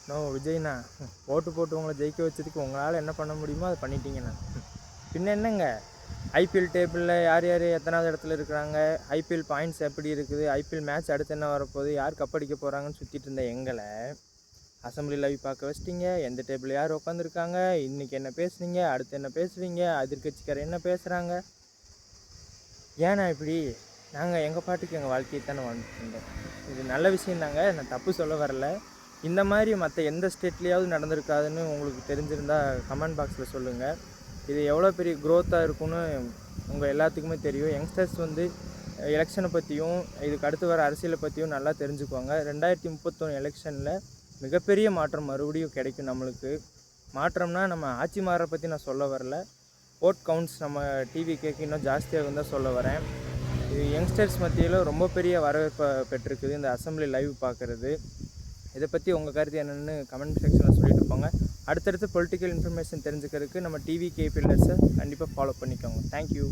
No விஜய்ண்ணா, ஓட்டு போட்டு உங்களை ஜெயிக்க வச்சதுக்கு உங்களால் என்ன பண்ண முடியுமோ அதை பண்ணிட்டீங்கண்ணா. பின்ன என்னங்க, ஐபிஎல் டேபிளில் யார் யார் எத்தனாவது இடத்துல இருக்கிறாங்க, ஐபிஎல் பாயிண்ட்ஸ் எப்படி இருக்குது, ஐபிஎல் மேட்ச் அடுத்து என்ன வரப்போகுது, யார் கப்படிக்க போகிறாங்கன்னு சுற்றிட்டு இருந்த எங்களை அசம்பிளி லைவ் பார்க்க வச்சிட்டிங்க. எந்த டேபிள் யார் உட்காந்துருக்காங்க, இன்றைக்கி என்ன பேசுனீங்க, அடுத்து என்ன பேசுவீங்க, எதிர்கட்சிக்காரர் என்ன பேசுகிறாங்க, ஏன்னா இப்படி நாங்கள் எங்கள் பாட்டுக்கு எங்கள் வாழ்க்கையை தானே வாழ்ந்துட்டு இருந்தோம். இது நல்ல விஷயந்தாங்க, நான் தப்பு சொல்ல வரல. இந்த மாதிரி மற்ற எந்த ஸ்டேட்லேயாவது நடந்திருக்காதுன்னு உங்களுக்கு தெரிஞ்சிருந்தால் கமெண்ட் பாக்ஸில் சொல்லுங்கள். இது எவ்வளோ பெரிய க்ரோத்தாக இருக்குன்னு உங்கள் எல்லாத்துக்குமே தெரியும். யங்ஸ்டர்ஸ் வந்து எலெக்ஷனை பற்றியும் இதுக்கு அடுத்து வர அரசியலை பற்றியும் நல்லா தெரிஞ்சுக்குவாங்க. 2031 எலெக்ஷனில் மிகப்பெரிய மாற்றம் மறுபடியும் கிடைக்கும் நம்மளுக்கு. மாற்றம்னா நம்ம ஆட்சி மாற பற்றி நான் சொல்ல வரல, ஓட் கவுண்ட்ஸ் நம்ம டிவி கேட்க இன்னும் ஜாஸ்தியாக இருந்தால் சொல்ல வரேன். இது யங்ஸ்டர்ஸ் மத்தியில் ரொம்ப பெரிய வரவேற்பை பெற்றிருக்குது இந்த அசம்பிளி லைவ் பார்க்குறது. இதை பற்றி உங்கள் கருத்து என்னென்னு கமெண்ட் செக்ஷனில் சொல்லிட்டு போங்க. அடுத்தடுத்து பொலிட்டிக்கல் இன்ஃபர்மேஷன் தெரிஞ்சுக்கிறதுக்கு நம்ம டிவி கேபிஎல்எஸை கண்டிப்பாக ஃபாலோ பண்ணிக்கோங்க. தேங்க்யூ.